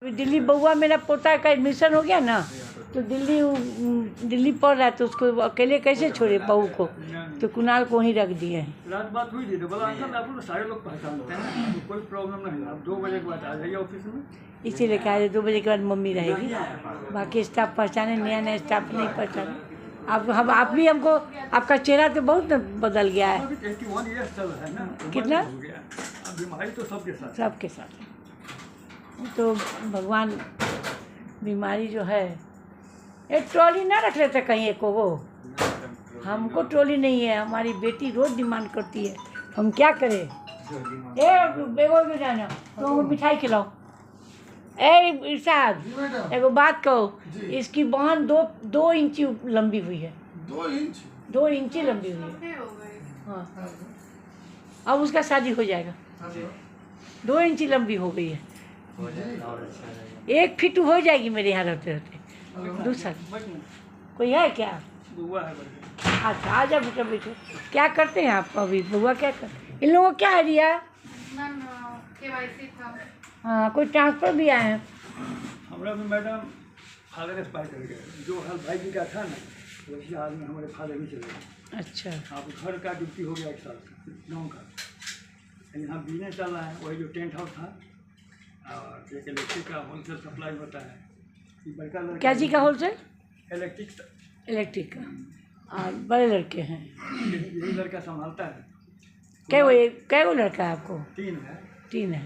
दिल्ली बउआ मेरा पोता का एडमिशन हो गया ना, तो दिल्ली पढ़ रहा है, तो उसको अकेले कैसे छोड़े बहू को, तो कुणाल को ही रख दिए हैं। रात बात हुई थी तो बोला अंकल आपको तो सारे लोग पहचानते हैं, तो कोई प्रॉब्लम नहीं, आप 2 बजे के बाद आ जाइए ऑफिस में। इसीलिए कहा 2 बजे के बाद मम्मी रहेगी, बाकी स्टाफ पहचाने, नया स्टाफ नहीं पहचाने। आप भी हमको, आपका चेहरा तो बहुत बदल गया है। 81 ईयर्स चल रहा है ना, कितना हो गया। अब बीमारी तो सबके साथ तो भगवान बीमारी जो है। एक ट्रॉली ना रख लेते कहीं एक वो, हमको ट्रॉली नहीं है, हमारी बेटी रोज डिमांड करती है, हम क्या करें। बेगो में जाना तो मिठाई खिलाओ। इरशाद एगो बात कहो, इसकी बहन 2 इंची लंबी हुई है। 2 इंची लंबी हुई है। हाँ, अब उसका शादी हो जाएगा। 2 इंची लंबी हो गई है, 1 फीट हो जाएगी मेरे यहाँ रहते रहते। दूसरा कोई है क्या? बुआ है। अच्छा आ जा बेटा, बेटो क्या करते हैं आप अभी? बुआ क्या करते? इन लोगों को क्या है रिया? KYC था। हाँ, कोई ट्रांसफर भी आए हैं? हमारा भी मैडम फादर एक्सपायर कर गए, जो हल भाई जी का था ना, वैसे आदमी हमारे फादर भी चले गए। अच्छा, आप घर का ड्यूटी हो गया 1 साल का गाँव का, यहाँ बिजनेस चल रहा है, वही जो टेंट हाउस था और एक इलेक्ट्रिक का होलसेल सप्लाई होता है। ये बड़का लड़का क्या जी का होलसेल? इलेक्ट्रिक का। और बड़े लड़के हैं? यही लड़का संभालता है। कै गो लड़का है आपको? 3 है। है।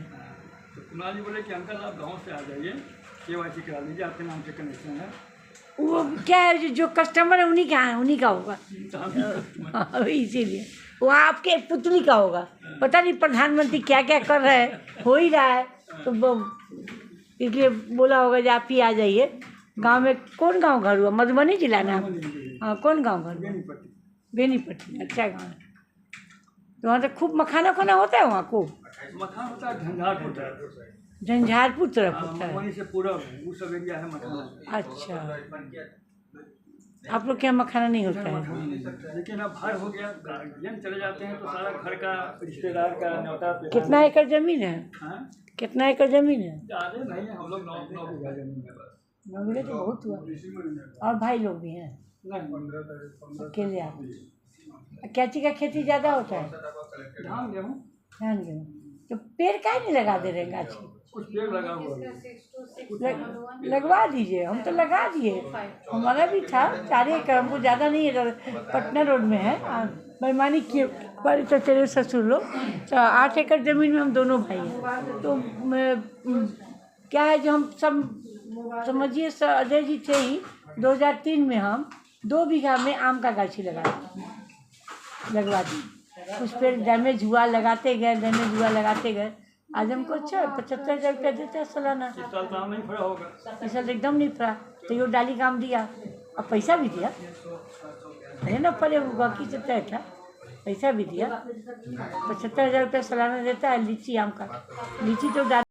तो कुणाल जी बोले कि अंकल आप गांव से आ जाइए, KYC करा लीजिए, आपके नाम से कनेक्शन है। वो क्या है, जो कस्टमर है उन्हीं का है, उन्हीं का होगा। तो हम इसीलिए वो आपके पुतली का होगा। पता नहीं प्रधानमंत्री क्या क्या कर रहे हैं, हो ही रहा है, तो इसलिए बोला होगा कि आप ही आ जाइए। गांव में कौन गांव घर हुआ? मधुबनी जिला ना? हाँ, कौन गांव घर? बेनीपट्टी। अच्छा गाँव है। तो वहाँ तो खूब मखाना खाना होता है वहाँ को? मखान होता है, झंझारपुर होता है, झंझारपुर तरफ होता है। वहीं से पूरा वो सब एरिया है मखाना। अच्छा, आप लोग क्या मखाना नहीं होता है? लेकिन अब भर हो गया, गार्जियन चले जाते हैं तो सारा घर का रिश्तेदार का न्योता पे। कितना एकड़ जमीन है? हाँ, कितना एकड़ जमीन है? ज़्यादा नहीं है, हम लोग 9 बीघा जमीन है बस। 9 बीघा तो बहुत हुआ। और भाई लोग भी हैं? अकेले आप? क्या चीज़ का खेती ज़्यादा होता है? धान गेहूँ, ध्यान गेहूँ। तो पेड़ काहे नहीं लगा दे रहे गाछी? कुछ पेड़ लगा हुआ है। लगवा दीजिए, हम तो लगा दिए, हमारा भी था 4 एकड़, हमको ज़्यादा नहीं है, पटना रोड में है। बेईमानी किए हमारे चचेरे ससुर लोग, तो 8 एकड़ ज़मीन में हम दोनों भाई हैं। तो क्या है, जो हम सब समझिए अजय जी थे ही, 2003 में हम 2 बीघा में आम का गाछी लगवा दी। कुछ पेड़ डैमेज हुआ, लगाते गए। आज हमको अच्छा 75,000 रुपया देता है सालाना। इस साल तो आम नहीं फड़ा होगा। इस साल एकदम नहीं फड़ा, तो ये डाली काम दिया और पैसा भी दिया। है ना, फले हुआ कि तय था, पैसा भी दिया। 75,000 रुपया सालाना देता है लीची आम का। लीची तो